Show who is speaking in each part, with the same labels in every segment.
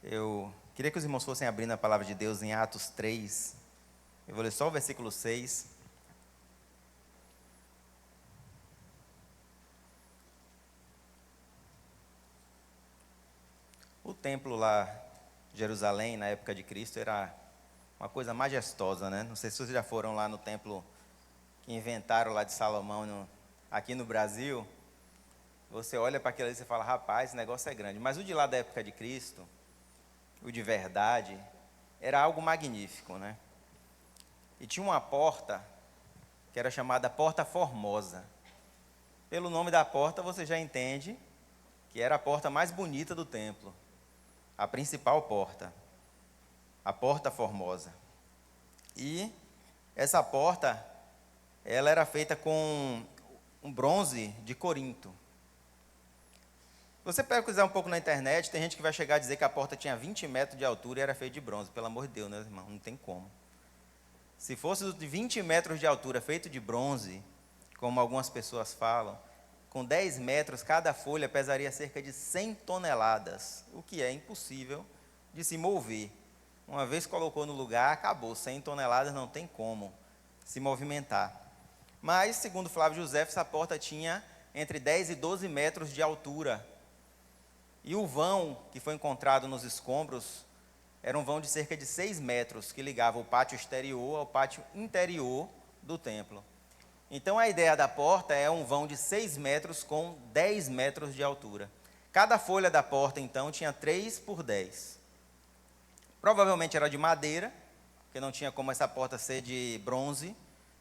Speaker 1: Eu queria que os irmãos fossem abrindo a palavra de Deus em Atos 3. Eu vou ler só o versículo 6. O templo lá, Jerusalém, na época de Cristo, era uma coisa majestosa, né? Não sei se vocês já foram lá no templo que inventaram lá de Salomão, aqui no Brasil. Você olha para aquilo ali e você fala, rapaz, esse negócio é grande. Mas o de lá da época de Cristo, o de verdade, era algo magnífico, né? E tinha uma porta que era chamada Porta Formosa. Pelo nome da porta você já entende que era a porta mais bonita do templo, a principal porta, a Porta Formosa. E essa porta, ela era feita com um bronze de Corinto. Você pesquisar um pouco na internet, tem gente que vai chegar a dizer que a porta tinha 20 metros de altura e era feita de bronze. Pelo amor de Deus, né, irmão? Não tem como. Se fosse de 20 metros de altura, feito de bronze, como algumas pessoas falam, com 10 metros, cada folha pesaria cerca de 100 toneladas, o que é impossível de se mover. Uma vez colocou no lugar, acabou. 100 toneladas não tem como se movimentar. Mas, segundo Flávio José, essa porta tinha entre 10 e 12 metros de altura. E o vão que foi encontrado nos escombros era um vão de cerca de 6 metros, que ligava o pátio exterior ao pátio interior do templo. Então a ideia da porta é um vão de 6 metros com 10 metros de altura. Cada folha da porta, então, tinha 3 por 10. Provavelmente era de madeira, porque não tinha como essa porta ser de bronze.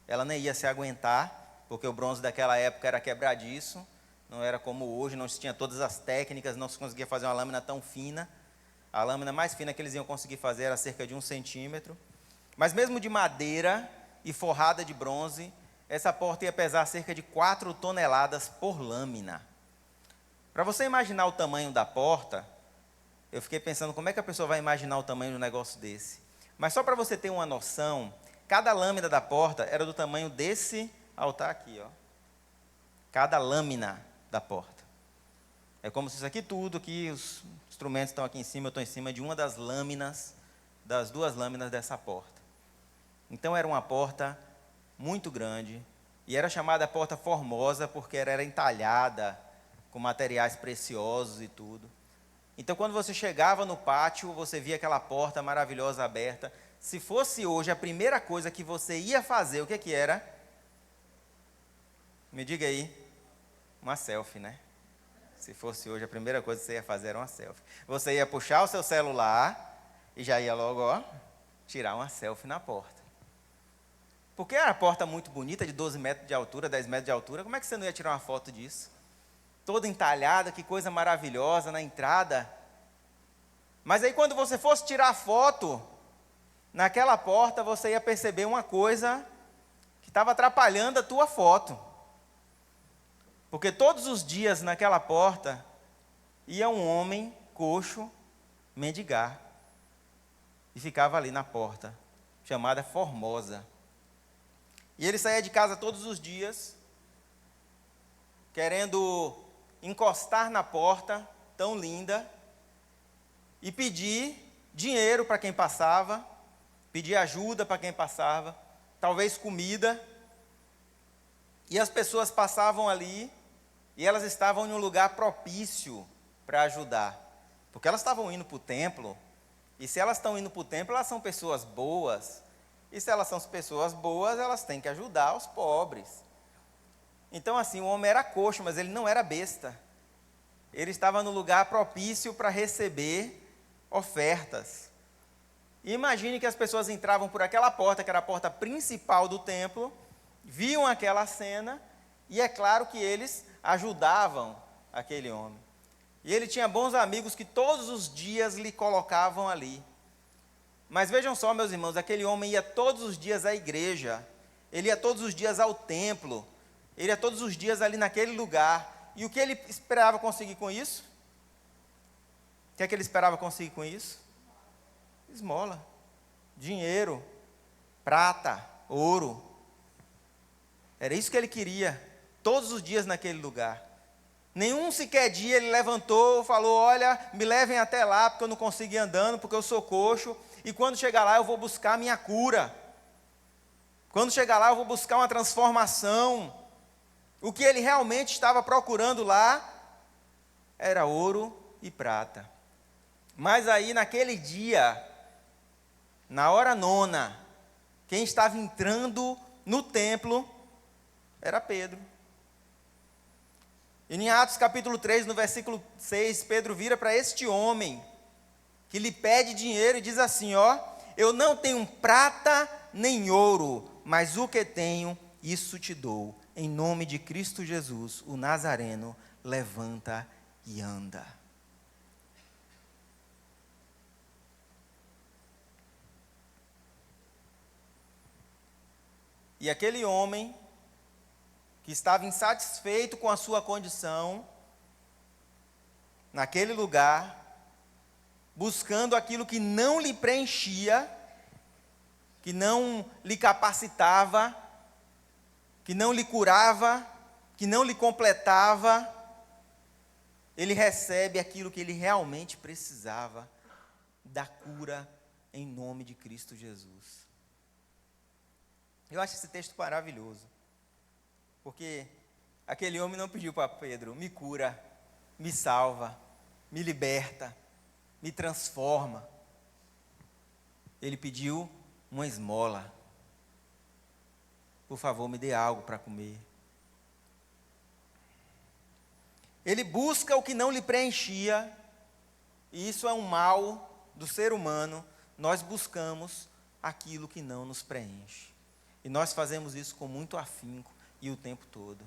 Speaker 1: Ela nem ia se aguentar, porque o bronze daquela época era quebradiço. Não era como hoje, não se tinha todas as técnicas, não se conseguia fazer uma lâmina tão fina. A lâmina mais fina que eles iam conseguir fazer era cerca de 1 centímetro. Mas mesmo de madeira e forrada de bronze, essa porta ia pesar cerca de 4 toneladas por lâmina. Para você imaginar o tamanho da porta, eu fiquei pensando como é que a pessoa vai imaginar o tamanho de um negócio desse. Mas só para você ter uma noção, cada lâmina da porta era do tamanho desse altar aqui, ó. Cada lâmina da porta. É como se isso aqui tudo, aqui os instrumentos estão aqui em cima, eu estou em cima de uma das lâminas, das 2 lâminas dessa porta. Então era uma porta muito grande, e era chamada Porta Formosa porque era entalhada com materiais preciosos e tudo. Então quando você chegava no pátio, você via aquela porta maravilhosa aberta. Se fosse hoje, a primeira coisa que você ia fazer, o que era? Me diga aí. Uma selfie, né? Se fosse hoje, a primeira coisa que você ia fazer era uma selfie. Você ia puxar o seu celular e já ia logo, ó, tirar uma selfie na porta. Porque era uma porta muito bonita, de 12 metros de altura, 10 metros de altura. Como é que você não ia tirar uma foto disso? Toda entalhada, que coisa maravilhosa na entrada. Mas aí quando você fosse tirar a foto, naquela porta você ia perceber uma coisa que estava atrapalhando a tua foto. Porque todos os dias naquela porta ia um homem coxo mendigar. E ficava ali na porta, chamada Formosa. E ele saía de casa todos os dias, querendo encostar na porta tão linda e pedir dinheiro para quem passava, pedir ajuda para quem passava, talvez comida. E as pessoas passavam ali e elas estavam em um lugar propício para ajudar. Porque elas estavam indo para o templo, e se elas estão indo para o templo, elas são pessoas boas. E se elas são pessoas boas, elas têm que ajudar os pobres. Então assim, o homem era coxo, mas ele não era besta. Ele estava no lugar propício para receber ofertas. E imagine que as pessoas entravam por aquela porta, que era a porta principal do templo, viam aquela cena, e é claro que eles ajudavam aquele homem. E ele tinha bons amigos que todos os dias lhe colocavam ali. Mas vejam só, meus irmãos, aquele homem ia todos os dias à igreja, ele ia todos os dias ao templo, ele ia todos os dias ali naquele lugar. E o que ele esperava conseguir com isso? O que é que ele esperava conseguir com isso? Esmola, dinheiro, prata, ouro. Era isso que ele queria, todos os dias naquele lugar. Nenhum sequer dia ele levantou, falou, olha, me levem até lá, porque eu não consigo ir andando, porque eu sou coxo, e quando chegar lá eu vou buscar a minha cura. Quando chegar lá eu vou buscar uma transformação. O que ele realmente estava procurando lá era ouro e prata. Mas aí naquele dia, na hora nona, quem estava entrando no templo era Pedro. E em Atos capítulo 3, no versículo 6, Pedro vira para este homem, que lhe pede dinheiro e diz assim, ó, eu não tenho prata nem ouro, mas o que tenho, isso te dou. Em nome de Cristo Jesus, o Nazareno, levanta e anda. E aquele homem, que estava insatisfeito com a sua condição, naquele lugar, buscando aquilo que não lhe preenchia, que não lhe capacitava, que não lhe curava, que não lhe completava, ele recebe aquilo que ele realmente precisava, da cura em nome de Cristo Jesus. Eu acho esse texto maravilhoso. Porque aquele homem não pediu para Pedro, me cura, me salva, me liberta, me transforma. Ele pediu uma esmola. Por favor, me dê algo para comer. Ele busca o que não lhe preenchia, e isso é um mal do ser humano. Nós buscamos aquilo que não nos preenche. E nós fazemos isso com muito afinco e o tempo todo.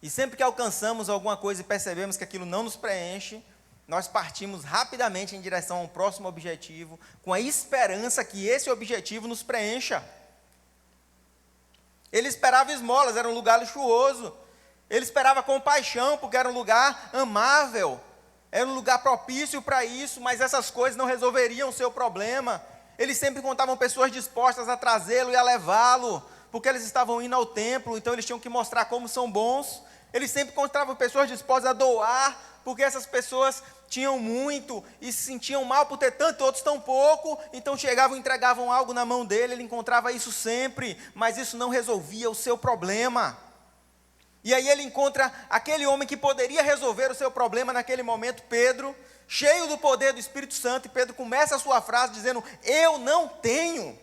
Speaker 1: E sempre que alcançamos alguma coisa e percebemos que aquilo não nos preenche, nós partimos rapidamente em direção ao próximo objetivo, com a esperança que esse objetivo nos preencha. Ele esperava esmolas, era um lugar luxuoso. Ele esperava compaixão, porque era um lugar amável, era um lugar propício para isso, mas essas coisas não resolveriam o seu problema. Eles sempre encontravam pessoas dispostas a trazê-lo e a levá-lo, porque eles estavam indo ao templo, então eles tinham que mostrar como são bons. Eles sempre encontravam pessoas dispostas a doar, porque essas pessoas tinham muito e se sentiam mal por ter tanto, outros tão pouco, então chegavam e entregavam algo na mão dele, ele encontrava isso sempre, mas isso não resolvia o seu problema. E aí ele encontra aquele homem que poderia resolver o seu problema naquele momento, Pedro, cheio do poder do Espírito Santo, e Pedro começa a sua frase dizendo, eu não tenho.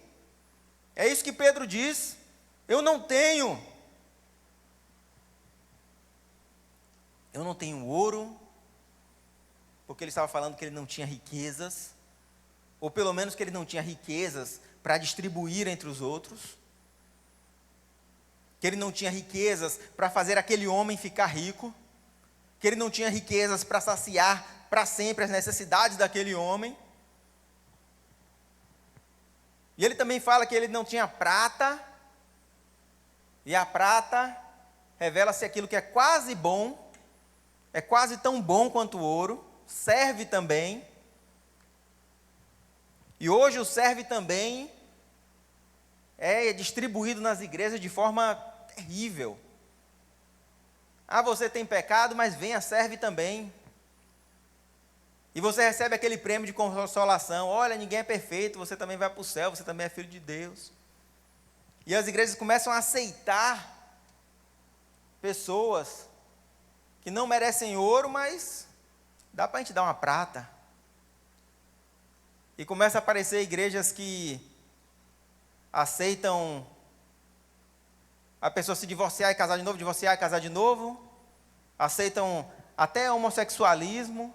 Speaker 1: É isso que Pedro diz, eu não tenho. Eu não tenho ouro, porque ele estava falando que ele não tinha riquezas, ou pelo menos que ele não tinha riquezas para distribuir entre os outros, que ele não tinha riquezas para fazer aquele homem ficar rico, que ele não tinha riquezas para saciar para sempre as necessidades daquele homem. E ele também fala que ele não tinha prata, e a prata revela-se aquilo que é quase bom, é quase tão bom quanto o ouro, serve também. E hoje o serve também é distribuído nas igrejas de forma terrível. Ah, você tem pecado, mas venha, serve também. E você recebe aquele prêmio de consolação. Olha, ninguém é perfeito, você também vai para o céu, você também é filho de Deus. E as igrejas começam a aceitar pessoas que não merecem ouro, mas dá para a gente dar uma prata. E começa a aparecer igrejas que aceitam a pessoa se divorciar e casar de novo, divorciar e casar de novo. Aceitam até homossexualismo.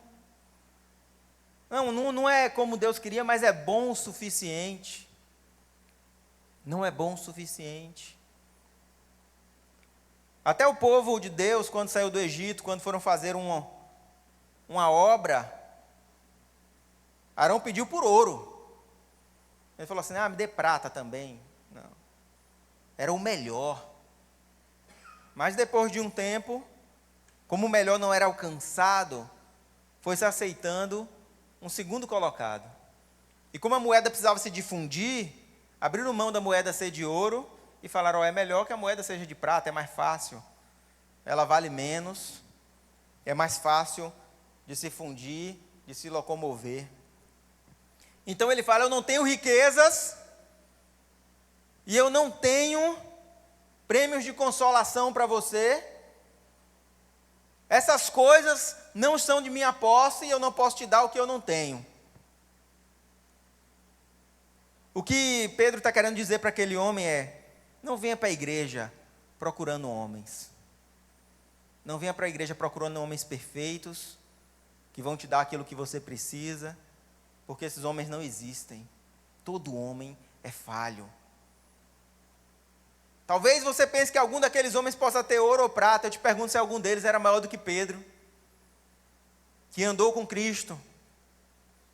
Speaker 1: Não é como Deus queria, mas é bom o suficiente. Não é bom o suficiente. Até o povo de Deus, quando saiu do Egito, quando foram fazer uma obra, Arão pediu por ouro. Ele falou assim, me dê prata também. Não. Era o melhor. Mas depois de um tempo, como o melhor não era alcançado, foi se aceitando um segundo colocado. E como a moeda precisava se difundir, abriram mão da moeda ser de ouro e falaram, é melhor que a moeda seja de prata, é mais fácil, ela vale menos, é mais fácil de se fundir, de se locomover. Então ele fala: eu não tenho riquezas e eu não tenho prêmios de consolação para você. Essas coisas não são de minha posse e eu não posso te dar o que eu não tenho. O que Pedro está querendo dizer para aquele homem é: não venha para a igreja procurando homens. Não venha para a igreja procurando homens perfeitos, que vão te dar aquilo que você precisa, porque esses homens não existem. Todo homem é falho. Talvez você pense que algum daqueles homens possa ter ouro ou prata. Eu te pergunto se algum deles era maior do que Pedro, que andou com Cristo,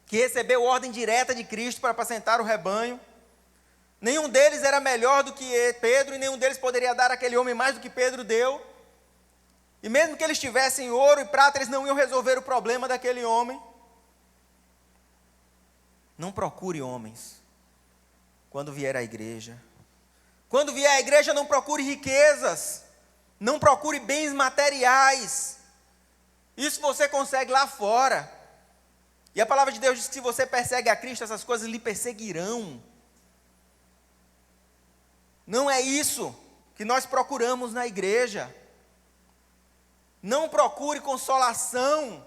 Speaker 1: que recebeu ordem direta de Cristo para apacentar o rebanho. Nenhum deles era melhor do que Pedro, e nenhum deles poderia dar àquele homem mais do que Pedro deu. E mesmo que eles tivessem ouro e prata, eles não iam resolver o problema daquele homem. Não procure homens quando vier à igreja. Quando vier à igreja, não procure riquezas, não procure bens materiais. Isso você consegue lá fora. E a palavra de Deus diz que se você persegue a Cristo, essas coisas lhe perseguirão. Não é isso que nós procuramos na igreja. Não procure consolação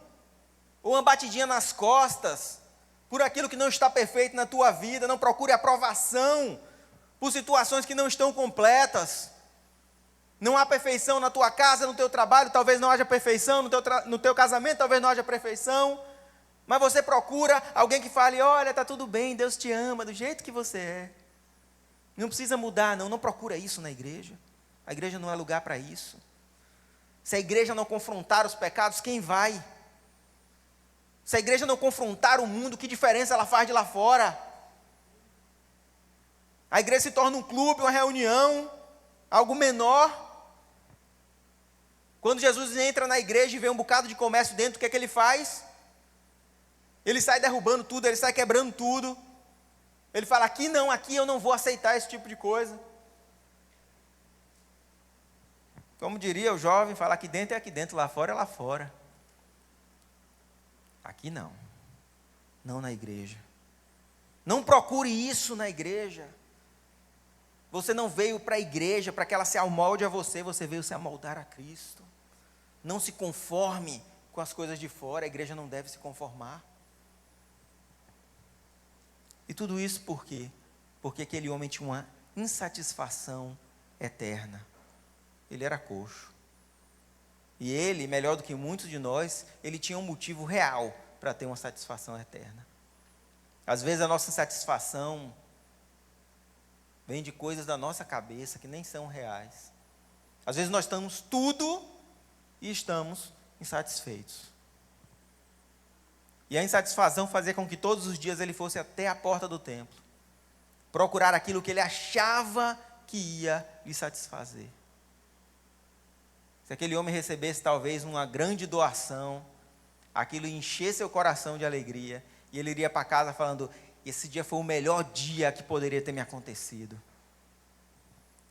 Speaker 1: ou uma batidinha nas costas por aquilo que não está perfeito na tua vida. Não procure aprovação por situações que não estão completas. Não há perfeição na tua casa, no teu trabalho, talvez não haja perfeição, no teu casamento talvez não haja perfeição, mas você procura alguém que fale: olha, está tudo bem, Deus te ama do jeito que você é. Não precisa mudar, não procura isso na igreja. A igreja não é lugar para isso. Se a igreja não confrontar os pecados, quem vai? Se a igreja não confrontar o mundo, que diferença ela faz de lá fora? A igreja se torna um clube, uma reunião, algo menor. Quando Jesus entra na igreja e vê um bocado de comércio dentro, o que é que ele faz? Ele sai derrubando tudo, ele sai quebrando tudo. Ele fala: aqui eu não vou aceitar esse tipo de coisa. Como diria o jovem, fala: aqui dentro é aqui dentro, lá fora é lá fora. Aqui não. Não na igreja. Não procure isso na igreja. Você não veio para a igreja para que ela se amolde a você, você veio se amoldar a Cristo. Não se conforme com as coisas de fora, a igreja não deve se conformar. E tudo isso por quê? Porque aquele homem tinha uma insatisfação eterna. Ele era coxo. E ele, melhor do que muitos de nós, ele tinha um motivo real para ter uma satisfação eterna. Às vezes a nossa insatisfação vem de coisas da nossa cabeça que nem são reais. Às vezes nós estamos tudo e estamos insatisfeitos. E a insatisfação fazia com que todos os dias ele fosse até a porta do templo, procurar aquilo que ele achava que ia lhe satisfazer. Se aquele homem recebesse talvez uma grande doação, aquilo enchesse seu coração de alegria, e ele iria para casa falando: esse dia foi o melhor dia que poderia ter me acontecido.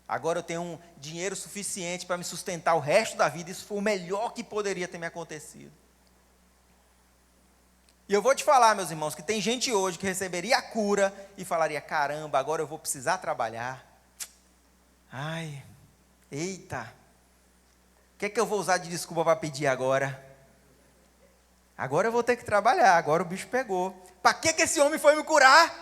Speaker 1: Agora eu tenho um dinheiro suficiente para me sustentar o resto da vida, isso foi o melhor que poderia ter me acontecido. E eu vou te falar, meus irmãos, que tem gente hoje que receberia a cura e falaria: caramba, agora eu vou precisar trabalhar. Ai, eita, o que é que eu vou usar de desculpa para pedir agora? Agora eu vou ter que trabalhar, agora o bicho pegou. Para que esse homem foi me curar?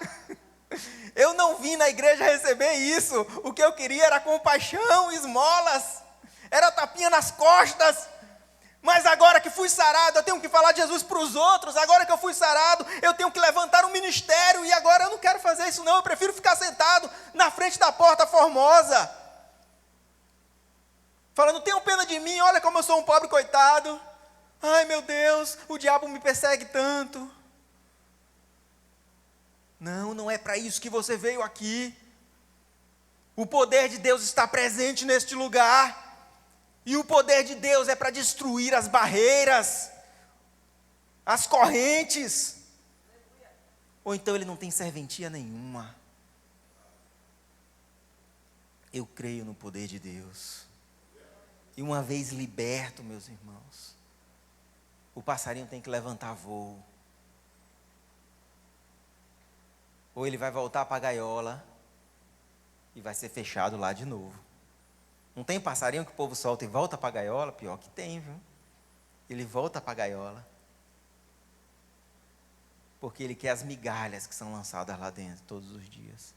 Speaker 1: Eu não vim na igreja receber isso. O que eu queria era compaixão, esmolas, era tapinha nas costas. Mas agora que fui sarado, eu tenho que falar de Jesus para os outros. Agora que eu fui sarado, eu tenho que levantar um ministério. E agora eu não quero fazer isso não, eu prefiro ficar sentado na frente da porta formosa, falando: tenham pena de mim, olha como eu sou um pobre coitado. Ai meu Deus, o diabo me persegue tanto. Não é para isso que você veio aqui. O poder de Deus está presente neste lugar. E o poder de Deus é para destruir as barreiras, as correntes. Ou então ele não tem serventia nenhuma. Eu creio no poder de Deus. E uma vez liberto, meus irmãos, o passarinho tem que levantar voo. Ou ele vai voltar para a gaiola e vai ser fechado lá de novo. Não tem passarinho que o povo solta e volta para a gaiola? Pior que tem, viu? Ele volta para a gaiola. Porque ele quer as migalhas que são lançadas lá dentro todos os dias.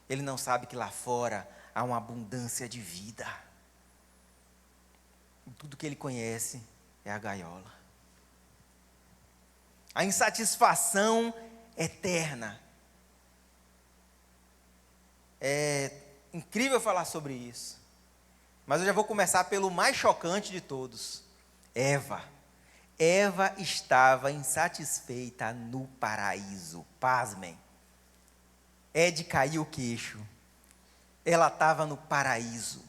Speaker 1: Ele não sabe que lá fora há uma abundância de vida. E tudo que ele conhece é a gaiola. A insatisfação eterna. É incrível falar sobre isso. Mas eu já vou começar pelo mais chocante de todos. Eva. Eva estava insatisfeita no paraíso. Pasmem. É de cair o queixo. Ela estava no paraíso.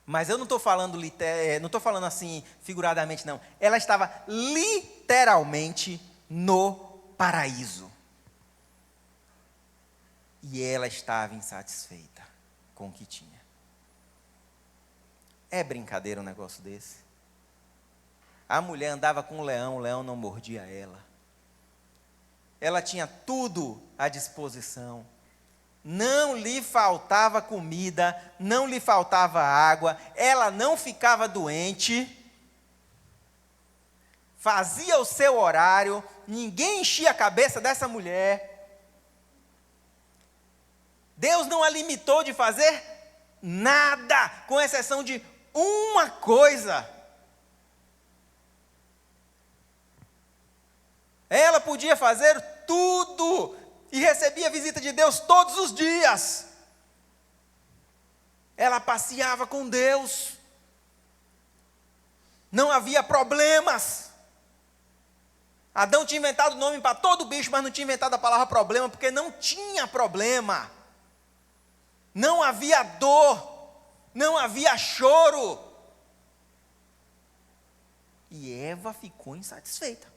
Speaker 1: Mas eu não estou falando, não estou falando assim figuradamente, não. Ela estava literalmente no paraíso. E ela estava insatisfeita com o que tinha. É brincadeira um negócio desse? A mulher andava com o leão não mordia ela. Ela tinha tudo à disposição. Não lhe faltava comida, não lhe faltava água, ela não ficava doente, fazia o seu horário, ninguém enchia a cabeça dessa mulher. Deus não a limitou de fazer nada, com exceção de uma coisa. Ela podia fazer tudo e recebia a visita de Deus todos os dias. Ela passeava com Deus. Não havia problemas. Adão tinha inventado nome para todo bicho, mas não tinha inventado a palavra problema, porque não tinha problema. Não havia dor, não havia choro. E Eva ficou insatisfeita.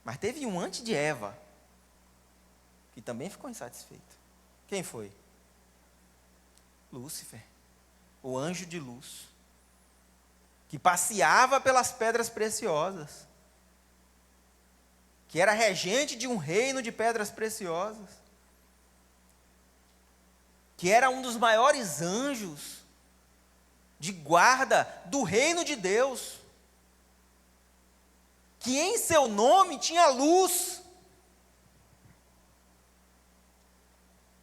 Speaker 1: Mas teve um antes de Eva, que também ficou insatisfeito. Quem foi? Lúcifer, o anjo de luz, que passeava pelas pedras preciosas, que era regente de um reino de pedras preciosas, que era um dos maiores anjos de guarda do reino de Deus, que em seu nome tinha luz,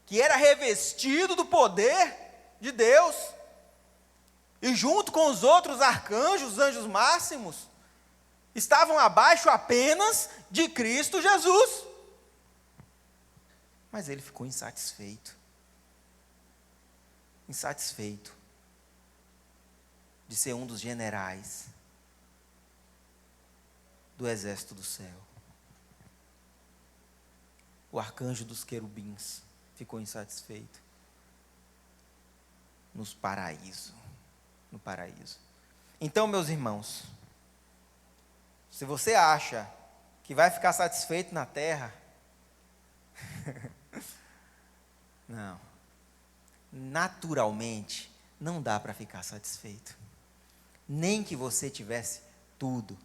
Speaker 1: que era revestido do poder de Deus, e junto com os outros arcanjos, os anjos máximos, estavam abaixo apenas de Cristo Jesus. Mas ele ficou insatisfeito. Insatisfeito de ser um dos generais do exército do céu. O arcanjo dos querubins ficou insatisfeito. No paraíso. Então, meus irmãos, se você acha que vai ficar satisfeito na terra, não. Naturalmente, não dá para ficar satisfeito. Nem que você tivesse tudo.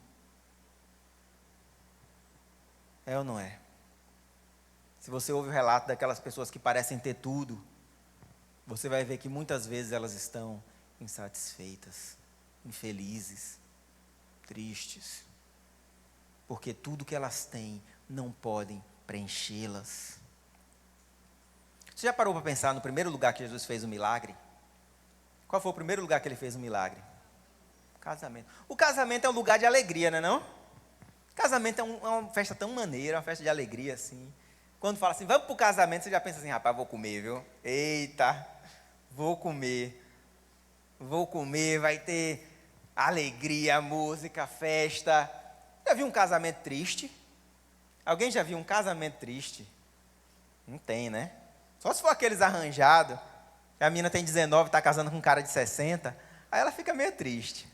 Speaker 1: É ou não é? Se você ouve o relato daquelas pessoas que parecem ter tudo, você vai ver que muitas vezes elas estão insatisfeitas, infelizes, tristes, porque tudo que elas têm não podem preenchê-las. Você já parou para pensar no primeiro lugar que Jesus fez um milagre? Qual foi o primeiro lugar que ele fez um milagre? O casamento. O casamento é um lugar de alegria, não é não? Casamento é uma festa tão maneira, uma festa de alegria assim. Quando fala assim, vamos para o casamento, você já pensa assim, rapaz, vou comer, viu? Eita, vou comer, vai ter alegria, música, festa. Já viu um casamento triste? Alguém já viu um casamento triste? Não tem, né? Só se for aqueles arranjados, que a menina tem 19 e está casando com um cara de 60, aí ela fica meio triste.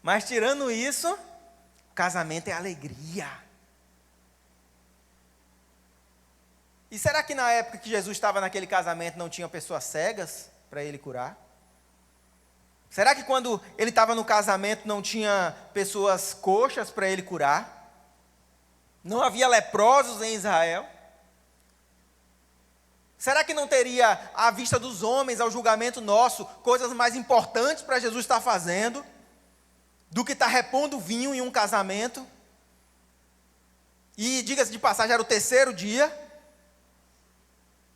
Speaker 1: Mas tirando isso, o casamento é alegria. E será que na época que Jesus estava naquele casamento não tinha pessoas cegas para ele curar? Será que quando ele estava no casamento não tinha pessoas coxas para ele curar? Não havia leprosos em Israel? Será que não teria, à vista dos homens, ao julgamento nosso, coisas mais importantes para Jesus estar fazendo do que estar repondo vinho em um casamento? E, diga-se de passagem, era o 3º dia,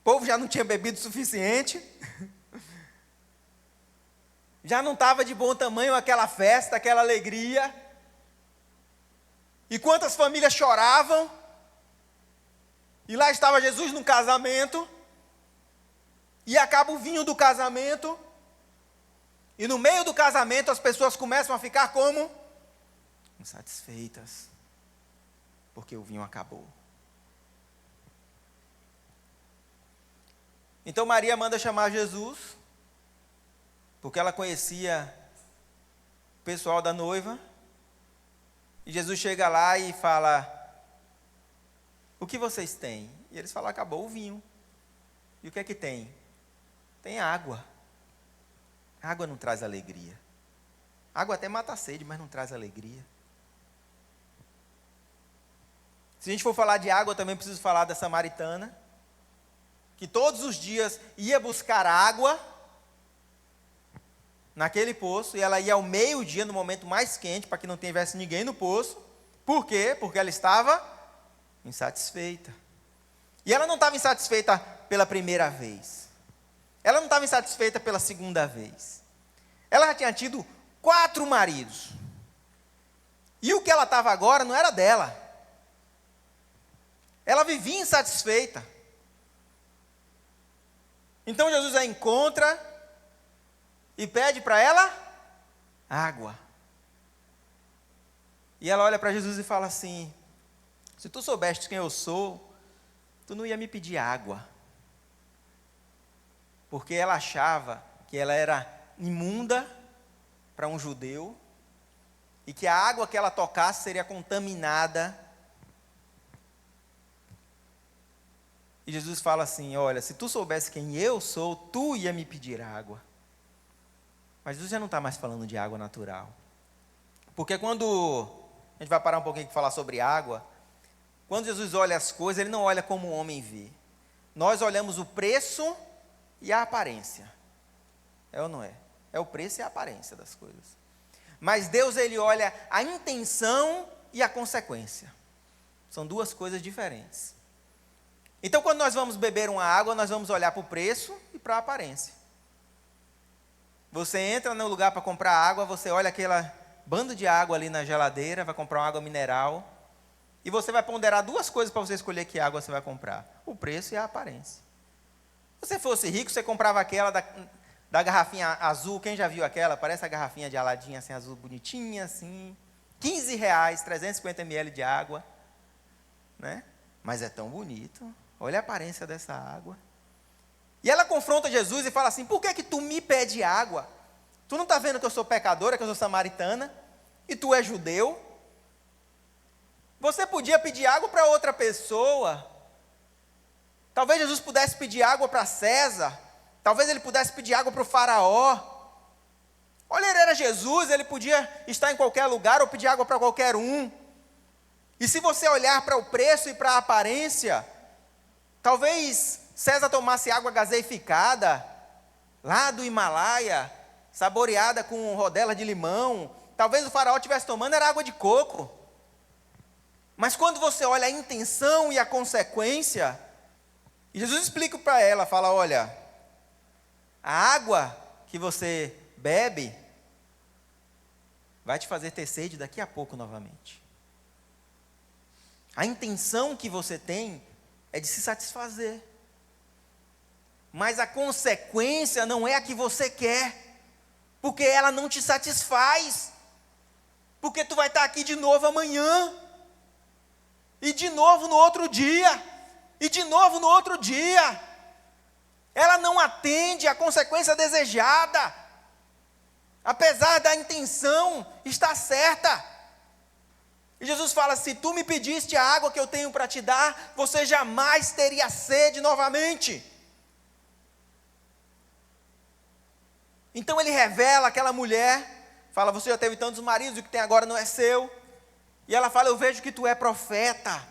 Speaker 1: o povo já não tinha bebido o suficiente, já não estava de bom tamanho aquela festa, aquela alegria. E quantas famílias choravam, e lá estava Jesus no casamento, e acaba o vinho do casamento, e no meio do casamento as pessoas começam a ficar como? Insatisfeitas, porque o vinho acabou. Então Maria manda chamar Jesus, porque ela conhecia o pessoal da noiva, e Jesus chega lá e fala: o que vocês têm? E eles falam: acabou o vinho. E o que é que tem? Tem água. Água não traz alegria. Água até mata a sede, mas não traz alegria. Se a gente for falar de água, eu também preciso falar da samaritana, que todos os dias ia buscar água naquele poço, e ela ia ao meio-dia, no momento mais quente, para que não tivesse ninguém no poço. Por quê? Porque ela estava insatisfeita. E ela não estava insatisfeita pela primeira vez. Ela não estava insatisfeita pela segunda vez. Ela já tinha tido 4 maridos. E o que ela estava agora não era dela. Ela vivia insatisfeita. Então Jesus a encontra e pede para ela água. E ela olha para Jesus e fala assim: se tu soubestes quem eu sou, tu não ia me pedir água. Porque ela achava que ela era imunda para um judeu, e que a água que ela tocasse seria contaminada. E Jesus fala assim: olha, se tu soubesse quem eu sou, tu ia me pedir água. Mas Jesus já não está mais falando de água natural. Porque quando a gente vai parar um pouquinho para falar sobre água, quando Jesus olha as coisas, ele não olha como o homem vê. Nós olhamos o preço e a aparência. É ou não é? É o preço e a aparência das coisas. Mas Deus, ele olha a intenção e a consequência. São 2 coisas diferentes. Então, quando nós vamos beber uma água, nós vamos olhar para o preço e para a aparência. Você entra no lugar para comprar água, você olha aquela bando de água ali na geladeira, vai comprar uma água mineral, e você vai ponderar 2 coisas para você escolher que água você vai comprar: o preço e a aparência. Se você fosse rico, você comprava aquela da garrafinha azul. Quem já viu aquela? Parece a garrafinha de Aladim, assim, azul, bonitinha, assim. R$15, 350 ml de água, né? Mas é tão bonito. Olha a aparência dessa água. E ela confronta Jesus e fala assim: por que tu me pede água? Tu não está vendo que eu sou pecadora, que eu sou samaritana, e tu é judeu? Você podia pedir água para outra pessoa. Talvez Jesus pudesse pedir água para César. Talvez ele pudesse pedir água para o faraó. Olha, ele era Jesus, ele podia estar em qualquer lugar ou pedir água para qualquer um. E se você olhar para o preço e para a aparência, talvez César tomasse água gaseificada, lá do Himalaia, saboreada com rodela de limão. Talvez o faraó estivesse tomando era água de coco. Mas quando você olha a intenção e a consequência, e Jesus explica para ela, fala: olha, a água que você bebe vai te fazer ter sede daqui a pouco novamente. A intenção que você tem é de se satisfazer. Mas a consequência não é a que você quer, porque ela não te satisfaz. Porque tu vai estar aqui de novo amanhã, e de novo no outro dia, e de novo no outro dia. Ela não atende à consequência desejada, apesar da intenção estar certa. E Jesus fala: se tu me pediste a água que eu tenho para te dar, você jamais teria sede novamente. Então ele revela aquela mulher, fala, você já teve tantos maridos, o que tem agora não é seu. E ela fala, eu vejo que tu é profeta.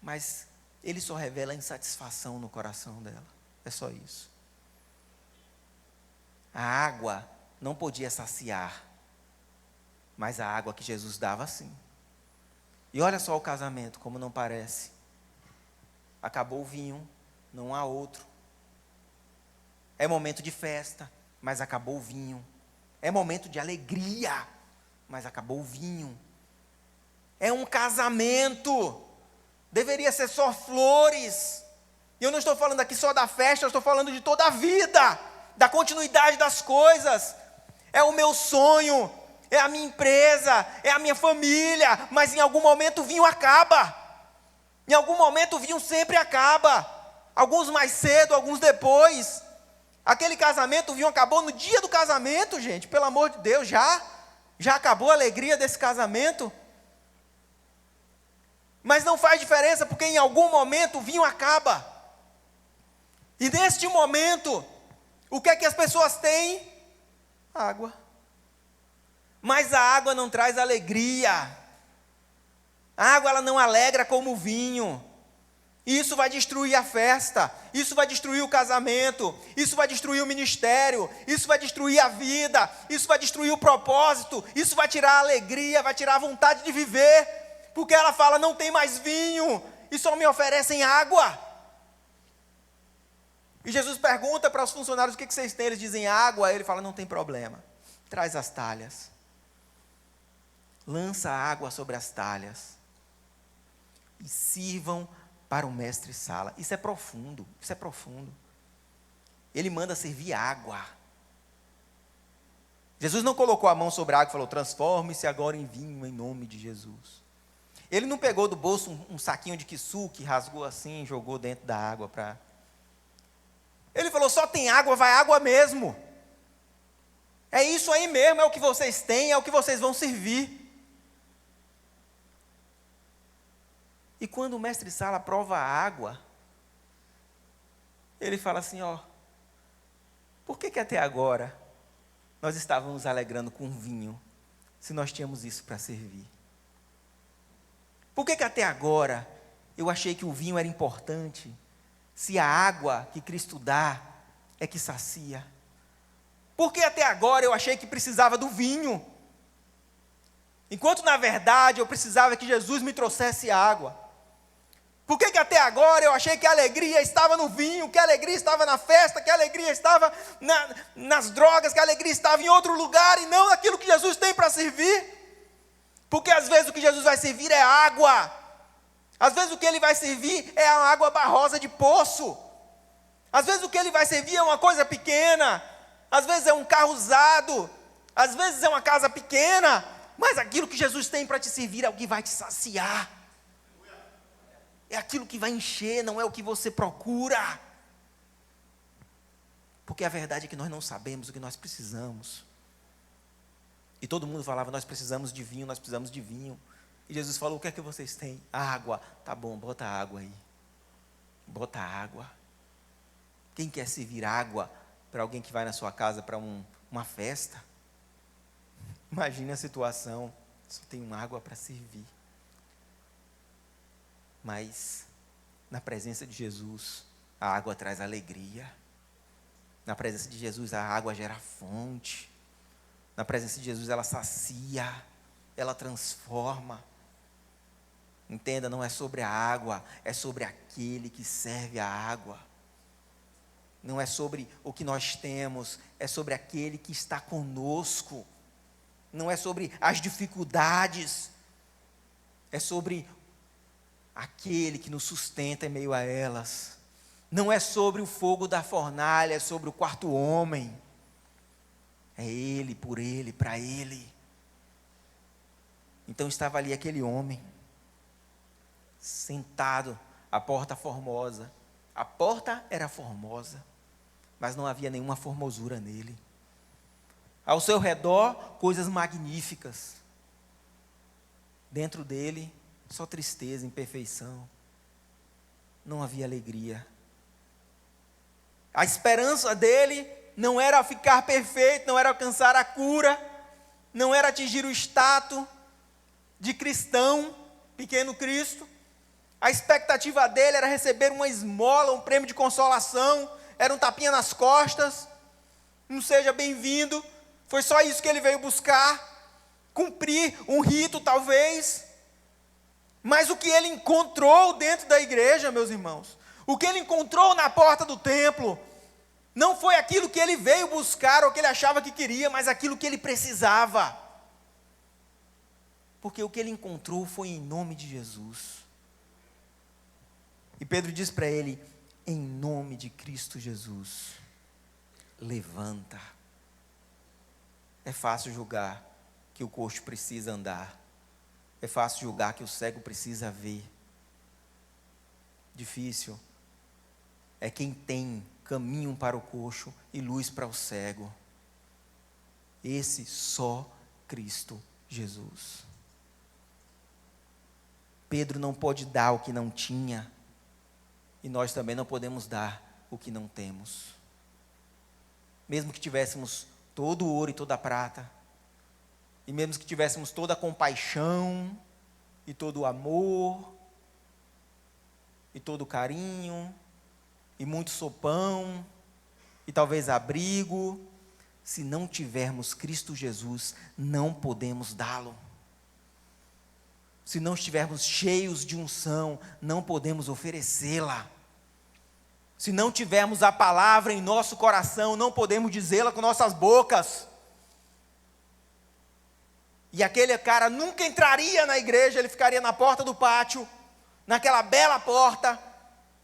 Speaker 1: Mas ele só revela a insatisfação no coração dela. É só isso. A água não podia saciar, mas a água que Jesus dava, sim. E olha só o casamento, como não parece. Acabou o vinho, não há outro. É momento de festa, mas acabou o vinho. É momento de alegria, mas acabou o vinho. É um casamento. Deveria ser só flores. E eu não estou falando aqui só da festa, eu estou falando de toda a vida, da continuidade das coisas. É o meu sonho, é a minha empresa, é a minha família, mas em algum momento o vinho acaba. Em algum momento o vinho sempre acaba. Alguns mais cedo, alguns depois. Aquele casamento, o vinho acabou no dia do casamento, gente, pelo amor de Deus, já acabou a alegria desse casamento. Mas não faz diferença, porque em algum momento o vinho acaba. E neste momento, o que é que as pessoas têm? Água. Mas a água não traz alegria. A água ela não alegra como o vinho. E isso vai destruir a festa, isso vai destruir o casamento, isso vai destruir o ministério, isso vai destruir a vida, isso vai destruir o propósito, isso vai tirar a alegria, vai tirar a vontade de viver, porque ela fala, não tem mais vinho, e só me oferecem água. E Jesus pergunta para os funcionários, o que vocês têm? Eles dizem água, ele fala, não tem problema, traz as talhas, lança a água sobre as talhas, e sirvam para o mestre-sala. Isso é profundo, isso é profundo. Ele manda servir água. Jesus não colocou a mão sobre a água e falou, transforme-se agora em vinho em nome de Jesus. Ele não pegou do bolso um saquinho de quiçu, rasgou assim e jogou dentro da água para... Ele falou, só tem água, vai água mesmo. É isso aí mesmo, é o que vocês têm, é o que vocês vão servir. E quando o mestre-sala prova a água, ele fala assim, por que até agora nós estávamos nos alegrando com vinho, se nós tínhamos isso para servir? Por que até agora eu achei que o vinho era importante, se a água que Cristo dá é que sacia? Por que até agora eu achei que precisava do vinho, enquanto na verdade eu precisava que Jesus me trouxesse água? Por que até agora eu achei que a alegria estava no vinho, que a alegria estava na festa, que a alegria estava nas drogas, que a alegria estava em outro lugar e não naquilo que Jesus tem para servir? Porque às vezes o que Jesus vai servir é água. Às vezes o que Ele vai servir é a água barrosa de poço. Às vezes o que Ele vai servir é uma coisa pequena. Às vezes é um carro usado. Às vezes é uma casa pequena. Mas aquilo que Jesus tem para te servir é o que vai te saciar. É aquilo que vai encher, não é o que você procura. Porque a verdade é que nós não sabemos o que nós precisamos. E todo mundo falava, nós precisamos de vinho, nós precisamos de vinho. E Jesus falou, o que é que vocês têm? Água. Tá bom, bota água aí. Bota água. Quem quer servir água para alguém que vai na sua casa para uma festa? Imagine a situação, só tem água para servir. Mas, na presença de Jesus, a água traz alegria. Na presença de Jesus, a água gera fonte. Na presença de Jesus, ela sacia, ela transforma. Entenda, não é sobre a água, é sobre aquele que serve a água. Não é sobre o que nós temos, é sobre aquele que está conosco. Não é sobre as dificuldades, é sobre aquele que nos sustenta em meio a elas. Não é sobre o fogo da fornalha, é sobre o quarto homem. É Ele, por Ele, para Ele. Então estava ali aquele homem, sentado, à porta formosa. A porta era formosa, mas não havia nenhuma formosura nele. Ao seu redor, coisas magníficas. Dentro dele, só tristeza, imperfeição. Não havia alegria. A esperança dele não era ficar perfeito, não era alcançar a cura, não era atingir o status de cristão, pequeno Cristo. A expectativa dele era receber uma esmola, um prêmio de consolação, era um tapinha nas costas, não seja bem-vindo. Foi só isso que ele veio buscar, cumprir um rito talvez. Mas o que ele encontrou dentro da igreja, meus irmãos, o que ele encontrou na porta do templo, não foi aquilo que ele veio buscar ou que ele achava que queria, mas aquilo que ele precisava. Porque o que ele encontrou foi em nome de Jesus. E Pedro diz para ele: em nome de Cristo Jesus, levanta. É fácil julgar que o coxo precisa andar. É fácil julgar que o cego precisa ver. Difícil é quem tem caminho para o coxo e luz para o cego. Esse só Cristo Jesus. Pedro não pode dar o que não tinha, e nós também não podemos dar o que não temos. Mesmo que tivéssemos todo o ouro e toda a prata, e mesmo que tivéssemos toda a compaixão, e todo o amor, e todo o carinho, e muito sopão, e talvez abrigo, se não tivermos Cristo Jesus, não podemos dá-lo. Se não estivermos cheios de unção, não podemos oferecê-la. Se não tivermos a palavra em nosso coração, não podemos dizê-la com nossas bocas. E aquele cara nunca entraria na igreja, ele ficaria na porta do pátio, naquela bela porta,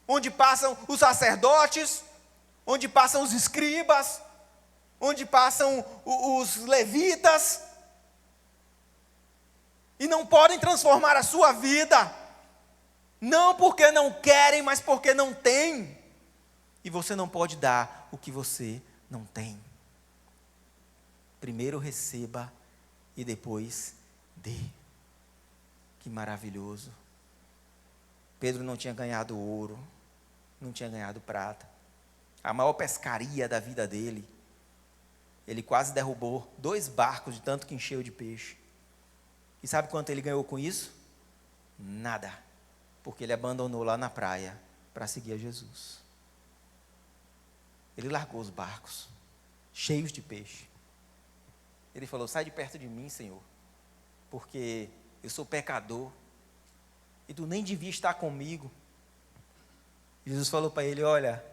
Speaker 1: onde passam os sacerdotes, onde passam os escribas, onde passam os levitas, e não podem transformar a sua vida, não porque não querem, mas porque não têm. E você não pode dar o que você não tem. Primeiro receba e depois dê. Que maravilhoso. Pedro não tinha ganhado ouro, não tinha ganhado prata. A maior pescaria da vida dele, ele quase derrubou 2 barcos de tanto que encheu de peixe. E sabe quanto ele ganhou com isso? Nada. Porque ele abandonou lá na praia para seguir a Jesus. Ele largou os barcos, cheios de peixe. Ele falou: sai de perto de mim, Senhor, porque eu sou pecador, e tu nem devia estar comigo. Jesus falou para ele: olha,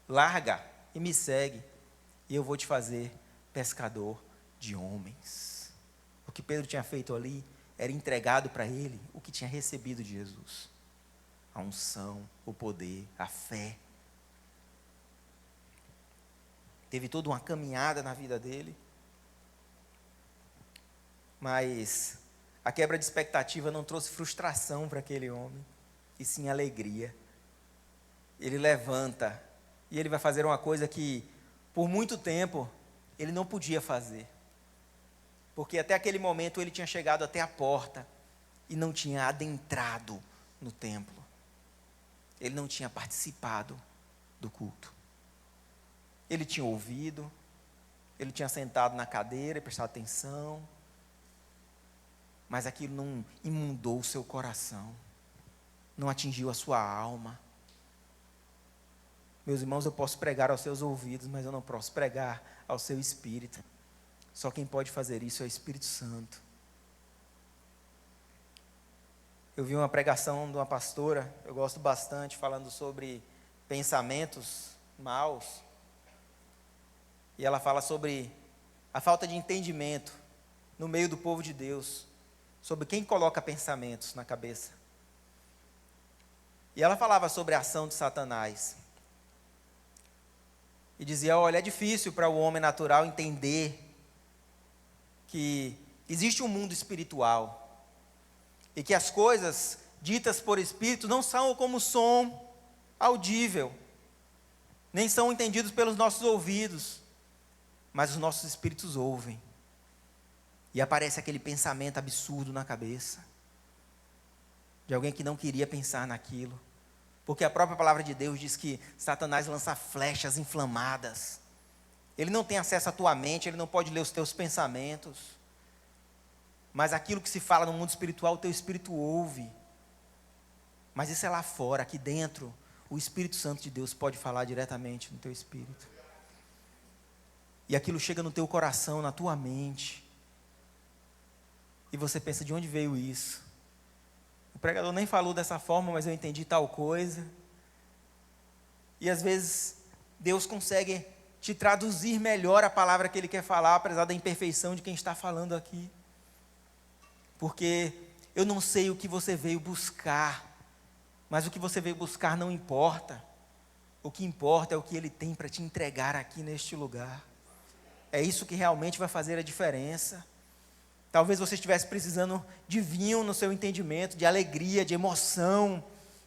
Speaker 1: larga e me segue, e eu vou te fazer pescador de homens. O que Pedro tinha feito ali era entregado para ele o que tinha recebido de Jesus: a unção, o poder, a fé. Teve toda uma caminhada na vida dele, mas a quebra de expectativa não trouxe frustração para aquele homem, e sim alegria. Ele levanta e ele vai fazer uma coisa que por muito tempo ele não podia fazer, porque até aquele momento ele tinha chegado até a porta e não tinha adentrado no templo. Ele não tinha participado do culto. Ele tinha ouvido, ele tinha sentado na cadeira e prestado atenção, mas aquilo não inundou o seu coração, não atingiu a sua alma. Meus irmãos, eu posso pregar aos seus ouvidos, mas eu não posso pregar ao seu espírito. Só quem pode fazer isso é o Espírito Santo. Eu vi uma pregação de uma pastora, eu gosto bastante, falando sobre pensamentos maus. E ela fala sobre a falta de entendimento no meio do povo de Deus, sobre quem coloca pensamentos na cabeça. E ela falava sobre a ação de Satanás. E dizia: olha, é difícil para o homem natural entender que existe um mundo espiritual e que as coisas ditas por Espírito não são como som audível, nem são entendidos pelos nossos ouvidos, mas os nossos espíritos ouvem. E aparece aquele pensamento absurdo na cabeça de alguém que não queria pensar naquilo, Porque a própria palavra de Deus diz que Satanás lança flechas inflamadas. Ele não tem acesso à tua mente, ele não pode ler os teus pensamentos. Mas aquilo que se fala no mundo espiritual, o teu espírito ouve. Mas isso é lá fora, aqui dentro, o Espírito Santo de Deus pode falar diretamente no teu espírito. E aquilo chega no teu coração, na tua mente. E você pensa, de onde veio isso? O pregador nem falou dessa forma, mas eu entendi tal coisa. E às vezes Deus consegue te traduzir melhor a palavra que Ele quer falar, apesar da imperfeição de quem está falando aqui. Porque eu não sei o que você veio buscar, mas o que você veio buscar não importa. O que importa é o que Ele tem para te entregar aqui neste lugar. É isso que realmente vai fazer a diferença. Talvez você estivesse precisando de vinho no seu entendimento, de alegria, de emoção.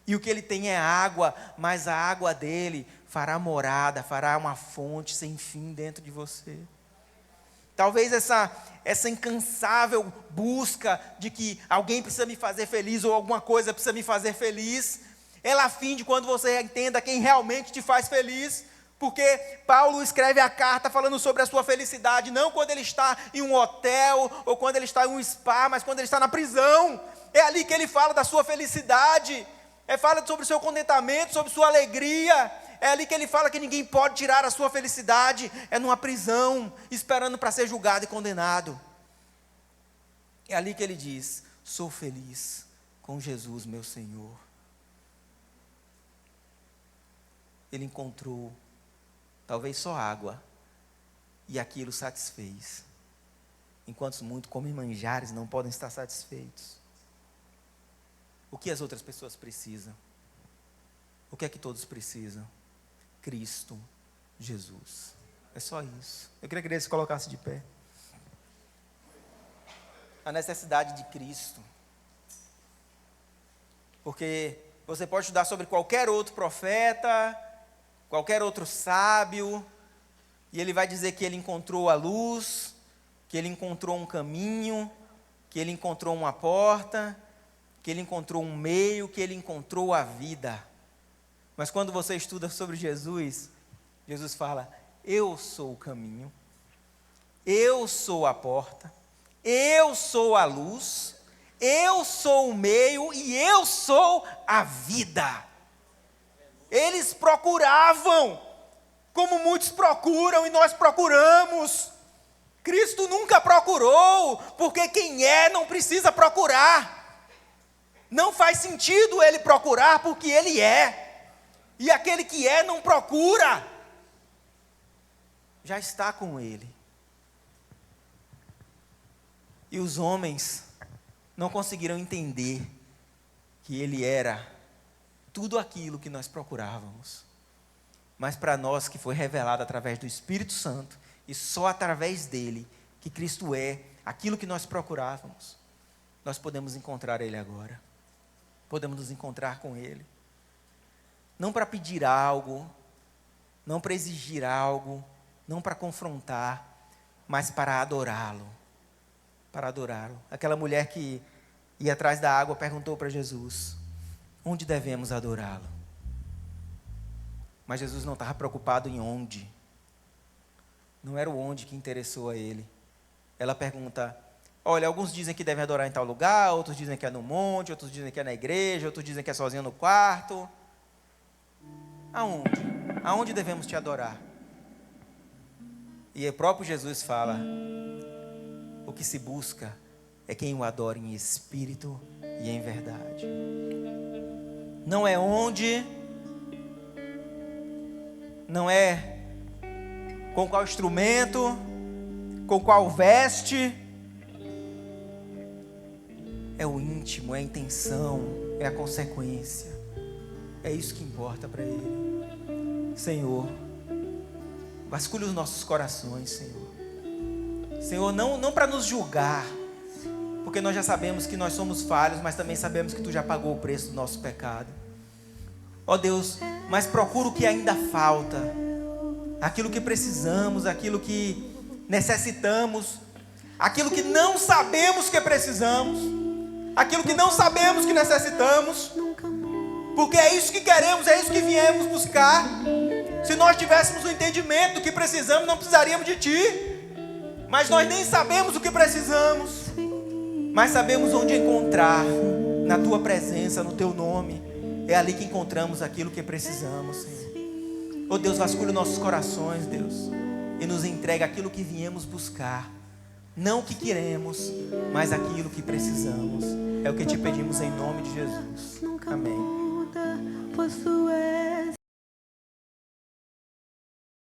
Speaker 1: E o que Ele tem é água, mas a água dele fará morada, fará uma fonte sem fim dentro de você. Talvez essa incansável busca de que alguém precisa me fazer feliz ou alguma coisa precisa me fazer feliz, ela finde quando você entenda quem realmente te faz feliz. Porque Paulo escreve a carta falando sobre a sua felicidade, não quando ele está em um hotel ou quando ele está em um spa, mas quando ele está na prisão. É ali que ele fala da sua felicidade, fala sobre o seu contentamento, sobre sua alegria. É ali que ele fala que ninguém pode tirar a sua felicidade, é numa prisão, esperando para ser julgado e condenado. É ali que ele diz, sou feliz com Jesus meu Senhor. Ele encontrou talvez só água, e aquilo satisfez. Enquanto muitos comem manjares, não podem estar satisfeitos. O que as outras pessoas precisam? O que é que todos precisam? Cristo Jesus. É só isso. Eu queria que ele se colocasse de pé. A necessidade de Cristo. Porque você pode estudar sobre qualquer outro profeta, qualquer outro sábio, e ele vai dizer que ele encontrou a luz, que ele encontrou um caminho, que ele encontrou uma porta, que ele encontrou um meio, que ele encontrou a vida. Mas quando você estuda sobre Jesus, Jesus fala, eu sou o caminho, eu sou a porta, eu sou a luz, eu sou o meio e eu sou a vida. Eles procuravam, como muitos procuram e nós procuramos. Cristo nunca procurou, porque quem é não precisa procurar. Não faz sentido ele procurar, porque ele é. E aquele que é não procura, já está com ele. E os homens não conseguiram entender que ele era tudo aquilo que nós procurávamos. Mas para nós que foi revelado através do Espírito Santo, e só através dele, que Cristo é aquilo que nós procurávamos, nós podemos encontrar ele agora. Podemos nos encontrar com ele. Não para pedir algo, não para exigir algo, não para confrontar, mas para adorá-lo. Para adorá-lo. Aquela mulher que ia atrás da água perguntou para Jesus, onde devemos adorá-lo? Mas Jesus não estava preocupado em onde. Não era o onde que interessou a ele. Ela pergunta, olha, alguns dizem que devem adorar em tal lugar, outros dizem que é no monte, outros dizem que é na igreja, outros dizem que é sozinho no quarto. Aonde? Aonde devemos te adorar? E o próprio Jesus fala, o que se busca é quem o adora em espírito e em verdade. Não é onde, não é com qual instrumento, com qual veste, é o íntimo, é a intenção, é a consequência. É isso que importa para ele. Senhor, vasculhe os nossos corações, Senhor. Senhor, não para nos julgar, porque nós já sabemos que nós somos falhos, mas também sabemos que Tu já pagou o preço do nosso pecado. Ó Deus, mas procura o que ainda falta, aquilo que precisamos, aquilo que necessitamos, aquilo que não sabemos que precisamos, aquilo que não sabemos que necessitamos, Porque é isso que queremos, é isso que viemos buscar. Se nós tivéssemos o entendimento do que precisamos, não precisaríamos de Ti. Mas nós nem sabemos o que precisamos, mas sabemos onde encontrar. Na Tua presença, no Teu nome. É ali que encontramos aquilo que precisamos, Senhor. Oh Deus, vasculha nossos corações, Deus, e nos entrega aquilo que viemos buscar. Não o que queremos, mas aquilo que precisamos. É o que te pedimos em nome de Jesus. Amém.
Speaker 2: Pois Tu és